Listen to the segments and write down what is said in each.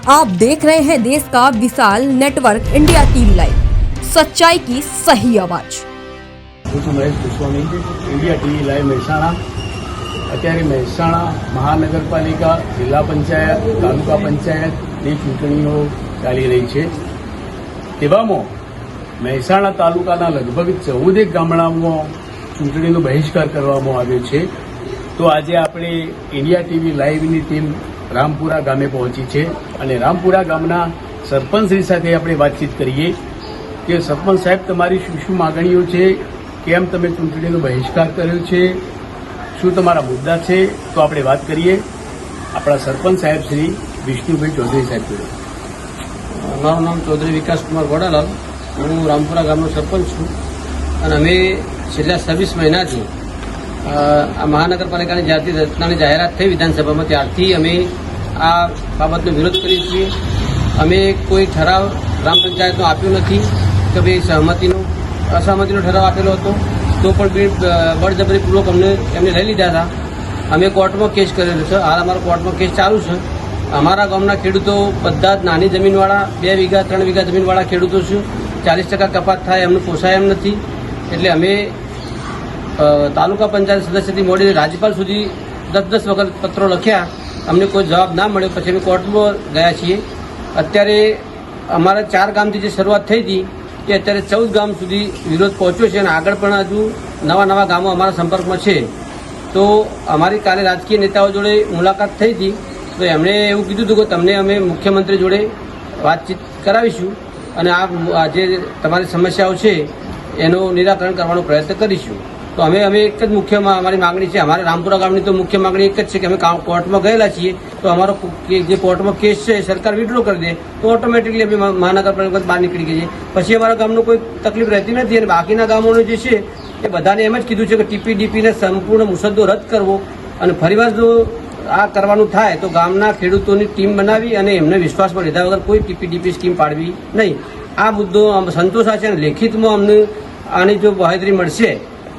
आप देख रहे हैं देश का विशाल नेटवर्क इंडिया टीवी लाइव, सच्चाई की सही आवाज। હું છું Mahesh Goswami, India TV live Mehsana. અત્યારે મહેસાણા મહાનગરપાલિકા, જિલ્લા પંચાયત, તાલુકા પંચાયતની ચૂંટણીઓ ચાલી રહી છે। તેવામાં મહેસાણા તાલુકાના લગભગ 14 ગામડાઓમાં ચૂંટણીનો બહિષ્કાર કરવામાં આવ્યો છે। તો આજે આપણે ઇન્ડિયા ટીવી લાઈવની ટીમ રામપુરા ગામે પહોંચી છે અને રામપુરા ગામના સરપંચશ્રી સાથે આપણે વાતચીત કરીએ કે સરપંચ સાહેબ, તમારી શું શું માગણીઓ છે, કેમ તમે ચૂંટણીનો બહિષ્કાર કર્યો છે, શું તમારા મુદ્દા છે, તો આપણે વાત કરીએ આપણા સરપંચ સાહેબ શ્રી વિષ્ણુભાઈ ચૌધરી સાહેબ જોડે। મારું નામ ચૌધરી વિકાસકુમાર ગોડાલાલ, હું રામપુરા ગામનો સરપંચ છું અને અમે છેલ્લા 26 મહિનાથી આ મહાનગરપાલિકાની જ્યારથી રચનાની જાહેરાત થઈ વિધાનસભામાં ત્યારથી અમે આ બાબતનો વિરોધ કરીએ છીએ। અમે કોઈ ઠરાવ ગ્રામ પંચાયતનો આપ્યો નથી કે ભાઈ અસહમતિનો ઠરાવ આપેલો હતો તો પણ બળજબરીપૂર્વક એમને લઈ લીધા હતા। અમે કોર્ટમાં કેસ કરેલો છે, હાલ અમારો કોર્ટમાં કેસ ચાલુ છે। અમારા ગામના ખેડૂતો બધા જ નાની જમીનવાળા, 2 વીઘા 3 વીઘા જમીનવાળા ખેડૂતો છે। 40% કપાત થાય એમને પોસાય એમ નથી, એટલે અમે તાલુકા પંચાયત સદસ્યથી મોડીને રાજ્યપાલ સુધી 10 વખત પત્રો લખ્યા, અમને કોઈ જવાબ ના મળ્યો। પછી અમે કોર્ટમાં ગયા છીએ। અત્યારે અમારા 4 ગામથી જે શરૂઆત થઈ હતી એ અત્યારે 14 ગામ સુધી વિરોધ પહોંચ્યો છે અને આગળ પણ હજુ નવા ગામો અમારા સંપર્કમાં છે। તો અમારી કાલે રાજકીય નેતાઓ જોડે મુલાકાત થઈ હતી, તો એમણે એવું કીધું હતું કે તમને અમે મુખ્યમંત્રી જોડે વાતચીત કરાવીશું અને આ જે તમારી સમસ્યાઓ છે એનું નિરાકરણ કરવાનો પ્રયત્ન કરીશું। તો અમે એક જ અમારી માગણી છે, અમારે રામપુરા ગામની તો મુખ્ય માગણી એક જ છે કે અમે કોર્ટમાં ગયેલા છીએ, તો અમારો જે કોર્ટમાં કેસ છે સરકાર વિડ્રો કરી દે તો ઓટોમેટિકલી અમે મહાનગરપાલિકા બહાર નીકળી ગઈએ, પછી અમારા ગામનો કોઈ તકલીફ રહેતી નથી। અને બાકીના ગામોનું જે છે એ બધાને એમ જ કીધું છે કે TPDPને સંપૂર્ણ મુસદ્દો રદ કરવો અને ફરીવાર જો આ કરવાનું થાય તો ગામના ખેડૂતોની ટીમ બનાવી અને એમને વિશ્વાસમાં લીધા વગર કોઈ TPDP સ્કીમ પાડવી નહીં। આ મુદ્દો સંતોષ છે અને લેખિતમાં અમને આની જો બાહેધરી મળશે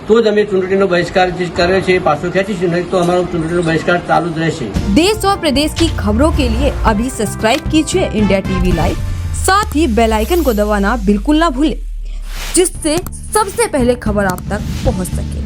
तो જ અમે ચૂંટણીનો બહિષ્કાર જે કર્યો છે પાછો ખેંચીશું, નહીં તો અમારો ચૂંટણીનો બહિષ્કાર ચાલુ જ રહેશે। देश और प्रदेश की खबरों के लिए अभी सब्सक्राइब कीजिए इंडिया टीवी लाइव, साथ ही बेल आइकन को दबाना बिल्कुल ना भूलें, जिससे सबसे पहले खबर आप तक पहुंच सके।